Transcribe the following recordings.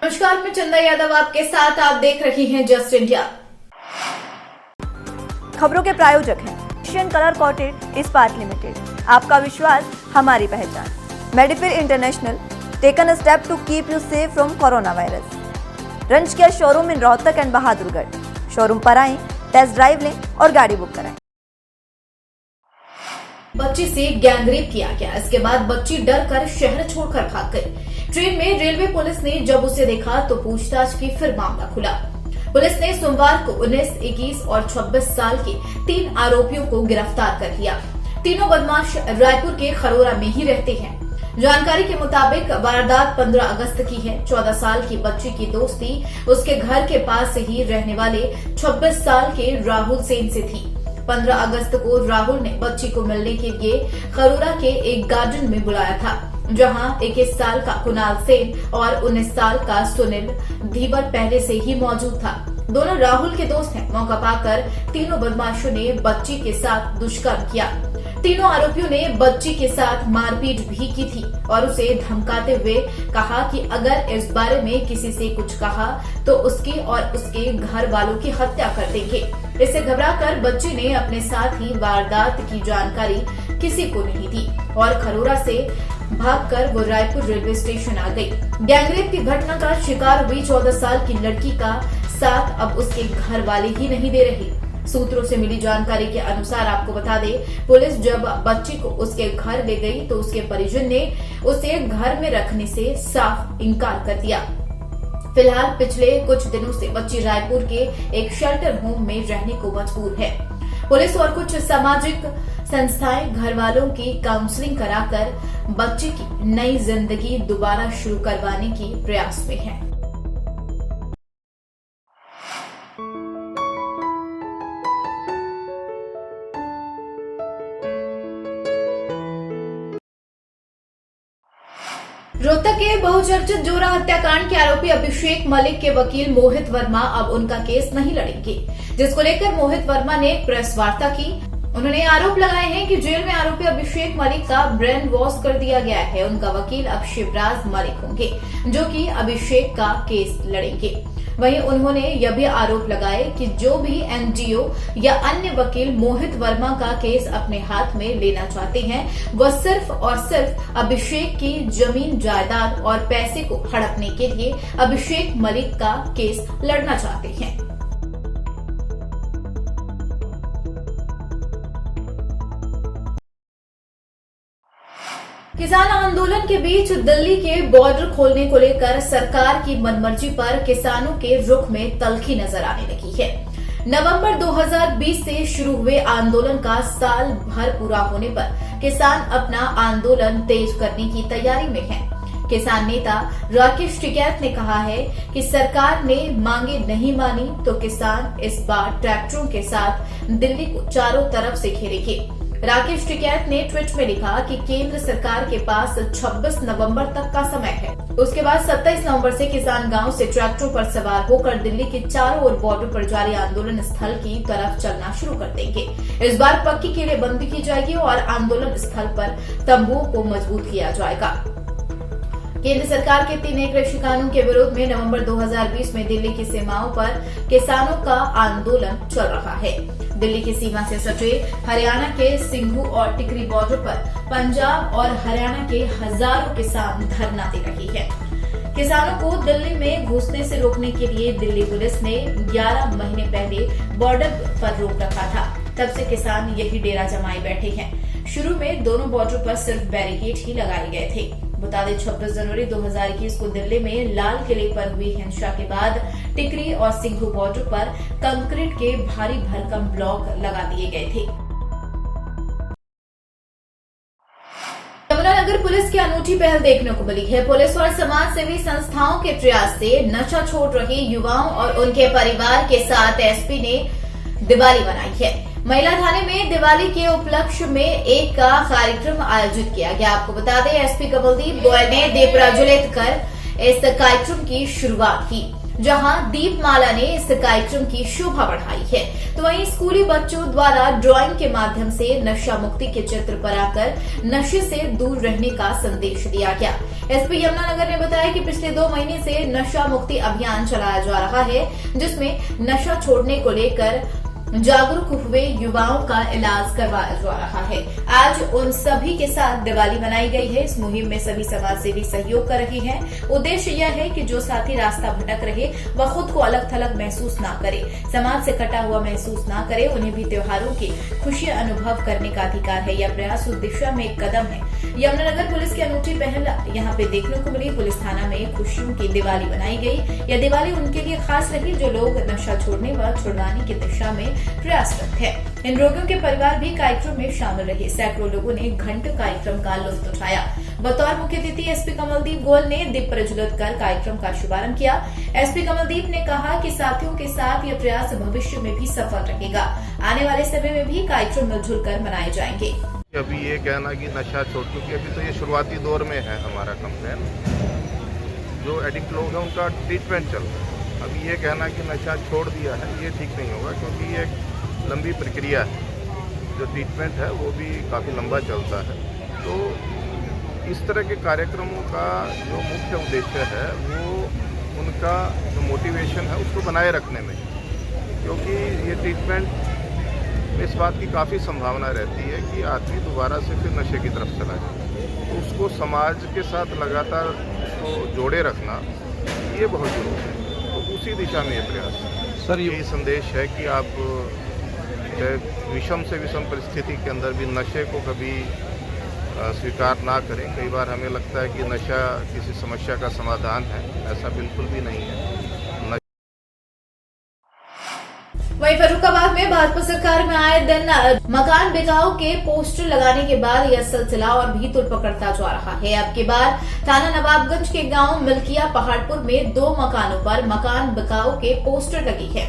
नमस्कार, मैं चंदा यादव आपके साथ। आप देख रही हैं जस्ट इंडिया। खबरों के प्रायोजक हैं एशियन कलर कोटेड इस्पात लिमिटेड। आपका विश्वास हमारी पहचान। मेडिफिर international taken a step to keep you safe from coronavirus. रंज care showroom in Rohtak and Bahadurgarh. Showroom पर आएं, टेस्ट ड्राइव लें और गाड़ी बुक कराएं। बच्ची से गैंगरेप किया गया। इसके बाद बच्ची डर कर शहर छोड़कर भाग गई। ट्रेन में रेलवे पुलिस ने जब उसे देखा तो पूछताछ की, फिर मामला खुला। पुलिस ने सोमवार को 19, 21 और 26 साल के 3 आरोपियों को गिरफ्तार कर लिया। तीनों बदमाश रायपुर के खरोरा में ही रहते हैं। जानकारी के मुताबिक वारदात 15 अगस्त की है। 14 साल की बच्ची की दोस्ती उसके घर के पास ही रहने वाले 26 साल के राहुल सेन से थी। 15 अगस्त को राहुल ने बच्ची को मिलने के लिए खरोरा के एक गार्डन में बुलाया था, जहां 21 साल का कुणाल सेन और 19 साल का सुनील धीवर पहले से ही मौजूद था। दोनों राहुल के दोस्त हैं। मौका पाकर तीनों बदमाशों ने बच्ची के साथ दुष्कर्म किया। तीनों आरोपियों ने बच्ची के साथ मारपीट भी की थी और उसे धमकाते हुए कहा कि अगर इस बारे में किसी से कुछ कहा तो उसकी और उसके घर वालों की हत्या कर देंगे। इससे घबराकर बच्ची ने अपने साथ ही वारदात की जानकारी किसी को नहीं दी और खरोरा से भागकर वो रायपुर रेलवे स्टेशन आ गई। गैंगरेप की घटना का शिकार हुई 14 साल की लड़की का साथ अब उसके घर वाले ही नहीं दे रहे। सूत्रों से मिली जानकारी के अनुसार आपको बता दें, पुलिस जब बच्ची को उसके घर ले गई तो उसके परिजन ने उसे घर में रखने से साफ इनकार कर दिया। फिलहाल पिछले कुछ दिनों से बच्ची रायपुर के एक शेल्टर होम में रहने को मजबूर है। पुलिस और कुछ सामाजिक संस्थाएं घर वालों की काउंसलिंग कराकर बच्ची की नई जिंदगी दोबारा शुरू करवाने की प्रयास में है। रोहतक के बहुचर्चित जोरा हत्याकांड के आरोपी अभिषेक मलिक के वकील मोहित वर्मा अब उनका केस नहीं लड़ेंगे, जिसको लेकर मोहित वर्मा ने एक प्रेस वार्ता की। उन्होंने आरोप लगाए हैं कि जेल में आरोपी अभिषेक मलिक का ब्रेन वॉश कर दिया गया है। उनका वकील अब शिवराज मलिक होंगे, जो कि अभिषेक का केस लड़ेंगे। वहीं उन्होंने यह भी आरोप लगाए कि जो भी एनजीओ या अन्य वकील मोहित वर्मा का केस अपने हाथ में लेना चाहते हैं, वह सिर्फ और सिर्फ अभिषेक की जमीन जायदाद और पैसे को हड़पने के लिए अभिषेक मलिक का केस लड़ना चाहते हैं। किसान आंदोलन के बीच दिल्ली के बॉर्डर खोलने को लेकर सरकार की मनमर्जी पर किसानों के रुख में तल्खी नजर आने लगी है। नवंबर 2020 से शुरू हुए आंदोलन का साल भर पूरा होने पर किसान अपना आंदोलन तेज करने की तैयारी में हैं। किसान नेता राकेश टिकैत ने कहा है कि सरकार ने मांगे नहीं मानी तो किसान इस बार ट्रैक्टरों के साथ दिल्ली को चारों तरफ से घेरेंगे। राकेश टिकैत ने ट्वीट में लिखा कि केंद्र सरकार के पास 26 नवंबर तक का समय है। उसके बाद 27 नवंबर से किसान गांव से ट्रैक्टरों पर सवार होकर दिल्ली के चारों ओर बॉर्डर पर जारी आंदोलन स्थल की तरफ चलना शुरू कर देंगे। इस बार पक्की घेरेबंदी की जाएगी और आंदोलन स्थल पर तंबुओं को मजबूत किया जाएगा। केंद्र सरकार के 3 कृषि कानून के विरोध में नवंबर 2020 में दिल्ली की सीमाओं पर किसानों का आंदोलन चल रहा है। दिल्ली की सीमा से सटे हरियाणा के सिंघू और टिकरी बॉर्डर पर पंजाब और हरियाणा के हजारों किसान धरना दे रहे हैं। किसानों को दिल्ली में घुसने से रोकने के लिए दिल्ली पुलिस ने 11 महीने पहले बॉर्डर पर रोक रखा था। तब से किसान यही डेरा जमाए बैठे हैं। शुरू में दोनों बॉर्डर पर सिर्फ बैरिकेड ही लगाए गए थे। बता दें, 26 जनवरी 2021 को दिल्ली में लाल किले पर हुई हिंसा के बाद टिकरी और सिंघू बॉर्डर पर कंक्रीट के भारी भरकम ब्लॉक लगा दिए गए थे। यमुनानगर पुलिस की अनूठी पहल देखने को मिली है। पुलिस और समाज सेवी संस्थाओं के प्रयास से नशा छोड़ रहे युवाओं और उनके परिवार के साथ एसपी ने दिवाली मनाई है। महिला थाने में दिवाली के उपलक्ष्य में एक का कार्यक्रम आयोजित किया गया। आपको बता दें, एसपी कमलदीप गोयल ने दीप प्रज्वलित कर इस कार्यक्रम की शुरुआत की। जहां दीपमाला ने इस कार्यक्रम की शोभा बढ़ाई है, तो वहीं स्कूली बच्चों द्वारा ड्राइंग के माध्यम से नशा मुक्ति के चित्र बनाकर नशे से दूर रहने का संदेश दिया गया। एसपी यमुनानगर ने बताया कि पिछले 2 महीने से नशा मुक्ति अभियान चलाया जा रहा है, जिसमें नशा छोड़ने को लेकर जागरूक हुए युवाओं का इलाज करवाया जा रहा है। आज उन सभी के साथ दिवाली मनाई गई है। इस मुहिम में सभी समाज सेवी सहयोग कर रहे हैं। उद्देश्य यह है कि जो साथी रास्ता भटक रहे वह खुद को अलग थलग महसूस ना करे, समाज से कटा हुआ महसूस ना करे, उन्हें भी त्योहारों की खुशियां अनुभव करने का अधिकार है। यह प्रयास उस दिशा में एक कदम है। यमुनानगर पुलिस की अनूठी पहल यहाँ पे देखने को मिली। पुलिस थाना में खुशियों की दिवाली बनाई गई। यह दिवाली उनके लिए खास रही जो लोग नशा छोड़ने व छुड़वाने की दिशा में प्रयासरत है। इन रोगियों के परिवार भी कार्यक्रम में शामिल रहे। सैकड़ों लोगों ने घंटों कार्यक्रम का लुत्फ उठाया। बतौर मुख्य अतिथि एसपी कमलदीप गोयल ने दीप प्रज्वलित कर कार्यक्रम का शुभारंभ किया। एसपी कमलदीप ने कहा कि साथियों के साथ यह प्रयास भविष्य में भी सफल रहेगा। आने वाले समय में भी कार्यक्रम मिलजुल कर मनाए जाएंगे। अभी ये कहना कि नशा छोड़, क्योंकि अभी तो ये शुरुआती दौर में है हमारा कंप्लेन। जो एडिक्ट लोग हैं उनका ट्रीटमेंट चल रहा है। अभी ये कहना कि नशा छोड़ दिया है ये ठीक नहीं होगा, क्योंकि ये एक लंबी प्रक्रिया है। जो ट्रीटमेंट है वो भी काफ़ी लंबा चलता है। तो इस तरह के कार्यक्रमों का जो मुख्य उद्देश्य है वो उनका जो मोटिवेशन है उसको बनाए रखने में, क्योंकि ये ट्रीटमेंट में इस बात की काफ़ी संभावना रहती है कि आदमी दोबारा से फिर नशे की तरफ चला जाए। तो उसको समाज के साथ लगातार उसको जोड़े रखना ये बहुत जरूरी है। तो उसी दिशा में ये प्रयास है। सर यही संदेश है कि आप विषम से विषम परिस्थिति के अंदर भी नशे को कभी स्वीकार ना करें। कई बार हमें लगता है कि नशा किसी समस्या का समाधान है, ऐसा बिल्कुल भी नहीं है। वहीं फर्रुखाबाद में भाजपा सरकार में आए दिन मकान बिकाऊ के पोस्टर लगाने के बाद यह सिलसिला और भी तुल पकड़ता जा रहा है। अब की बार थाना नवाबगंज के गांव मिल्किया पहाड़पुर में 2 मकानों पर मकान बिकाऊ के पोस्टर लगी है,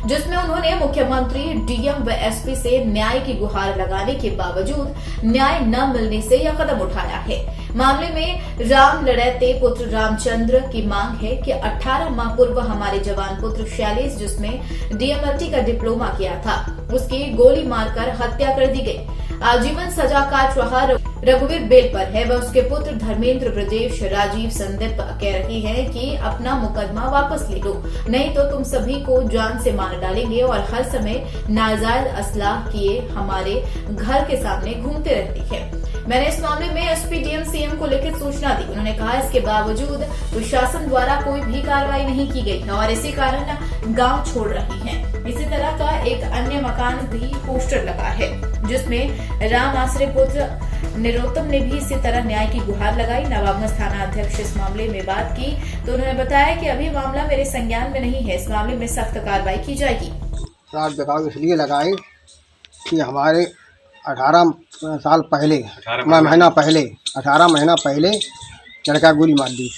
जिसमें उन्होंने मुख्यमंत्री, डीएम व एसपी से न्याय की गुहार लगाने के बावजूद न्याय न मिलने से यह कदम उठाया है। मामले में राम लड़ैते पुत्र रामचंद्र की मांग है कि 18 माह पूर्व हमारे जवान पुत्र शैलेश, जिसमें डीएमएलटी का डिप्लोमा किया था, उसकी गोली मारकर हत्या कर दी गई। आजीवन सजा काट रहा रघुवीर बेल पर है। वह उसके पुत्र धर्मेंद्र, ब्रजेश, राजीव, संदीप कह रही है कि अपना मुकदमा वापस ले लो, नहीं तो तुम सभी को जान से मार डालेंगे और हर समय नाजायज असलाह किए हमारे घर के सामने घूमते रहती है। मैंने इस मामले में एसपी, डीएम, सीएम को लिखित सूचना दी। उन्होंने कहा इसके बावजूद प्रशासन द्वारा कोई भी कार्रवाई नहीं की गई है और इसी कारण गांव छोड़ रही है। इसी तरह का एक अन्य मकान भी पोस्टर लगा है, जिसमें राम आश्रय पुत्र निरोत्तम ने भी इसी तरह न्याय की गुहार लगाई। नवाबगंज थाना अध्यक्ष इस मामले में बात की तो उन्होंने बताया कि अभी मामला मेरे संज्ञान में नहीं है, इस मामले में सख्त कार्रवाई की जाएगी। रात बिकाऊ इसलिए लगाए कि हमारे 18 साल पहले, महीना पहले, 18 महीना पहले लड़का गोली मार दी।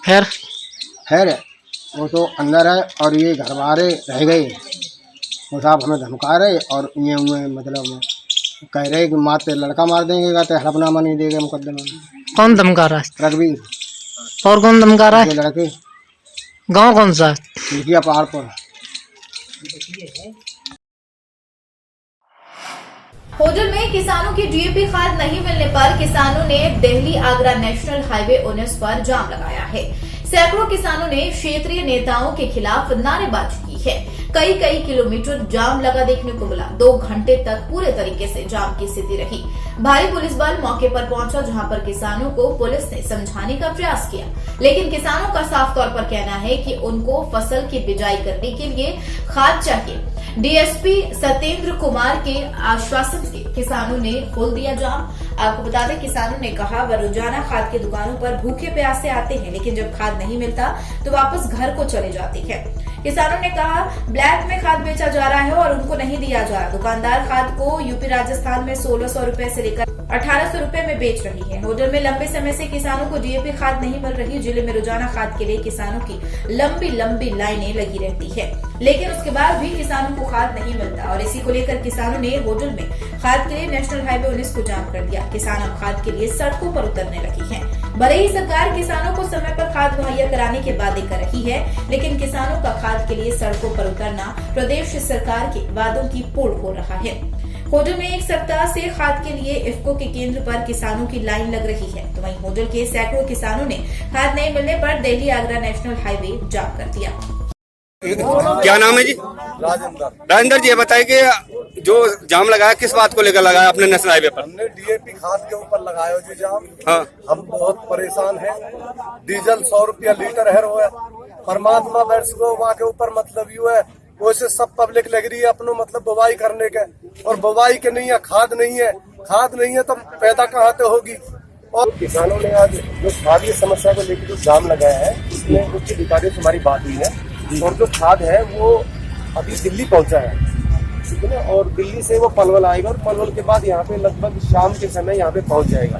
खैर वो तो अंदर है और ये घर वाले रह गए। वो साहब हमें धमका रहे और ये मतलब कह रहे कि मारते लड़का मार देंगे, कहते हड़पनामा नहीं देगा मुकदमे में। कौन धमका रहा है? रघुवीर। और कौन धमका रहा है? ये लड़के। गांव कौन सा? मिल्किया पहाड़पुर। होडल में किसानों की डीएपी खाद नहीं मिलने पर किसानों ने दिल्ली आगरा नेशनल हाईवे 19 पर जाम लगाया है। सैकड़ों किसानों ने क्षेत्रीय नेताओं के खिलाफ नारेबाजी की है। कई किलोमीटर जाम लगा देखने को मिला। 2 घंटे तक पूरे तरीके से जाम की स्थिति रही। भारी पुलिस बल मौके पर पहुंचा, जहां पर किसानों को पुलिस ने समझाने का प्रयास किया, लेकिन किसानों का साफ तौर पर कहना है कि उनको फसल की बिजाई करने के लिए खाद चाहिए। डीएसपी सत्येंद्र कुमार के आश्वासन से किसानों ने खोल दिया जाम। आपको बता दें, किसानों ने कहा वह रोजाना खाद की दुकानों पर भूखे प्यासे आते हैं, लेकिन जब खाद नहीं मिलता तो वापस घर को चले जाते हैं। किसानों ने कहा ब्लैक में खाद बेचा जा रहा है और उनको नहीं दिया जा रहा। दुकानदार खाद को यूपी राजस्थान में 1600 रुपए से लेकर 1800 रुपए में बेच रही है। होडल में लंबे समय से किसानों को डीएपी खाद नहीं मिल रही। जिले में रोजाना खाद के लिए किसानों की लंबी लाइनें लगी रहती है, लेकिन उसके बाद भी किसानों को खाद नहीं मिलता और इसी को लेकर किसानों ने होडल में खाद के लिए नेशनल हाईवे 19 को जाम कर दिया। किसान अब खाद के लिए सड़कों पर उतरने लगे हैं। भले ही सरकार किसानों को समय पर खाद मुहैया कराने के वादे कर रही है, लेकिन किसानों का खाद के लिए सड़कों पर उतरना प्रदेश सरकार के वादों की पूर्ण हो रहा है। होडल में एक सप्ताह से खाद के लिए इफ्को के केंद्र पर किसानों की लाइन लग रही है, तो वहीं होडल के सैकड़ों किसानों ने खाद नहीं मिलने पर दिल्ली आगरा नेशनल हाईवे जाम कर दिया। क्या नाम है जी? राजेंद्र जी, ये बताइए कि जो जाम लगाया किस बात को लेकर लगाया आपने नेशनल हाईवे पर? हमने डीएपी खाद के ऊपर लगाया जी जाम। हाँ। हम बहुत परेशान हैं। डीजल 100 रुपया लीटर है रो है। परमात्मा बैट्स को वहाँ के ऊपर मतलब यू है, वैसे सब पब्लिक लग रही है अपनो मतलब बुवाई करने के, और बुवाई के नहीं है, खाद नहीं है। खाद नहीं है तो पैदा कहाँ से होगी। और किसानों ने आज जो खाद की समस्या को लेकर जो जाम लगाया है, उसमें उच्च अधिकारियों से हमारी बात हुई है, और जो खाद है वो अभी दिल्ली पहुंचा है, ठीक है ना, और दिल्ली से वो पलवल आएगा, और पलवल के बाद यहाँ पे लगभग शाम के समय यहाँ पे पहुंच जाएगा।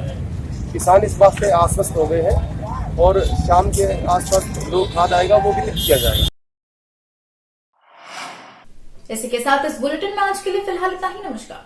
किसान इस बात से आश्वस्त हो गए हैं, और शाम के आसपास जो खाद आएगा वो भी किया जाएगा। इसी के साथ इस बुलेटिन में आज के लिए फिलहाल इतना ही। नमस्कार।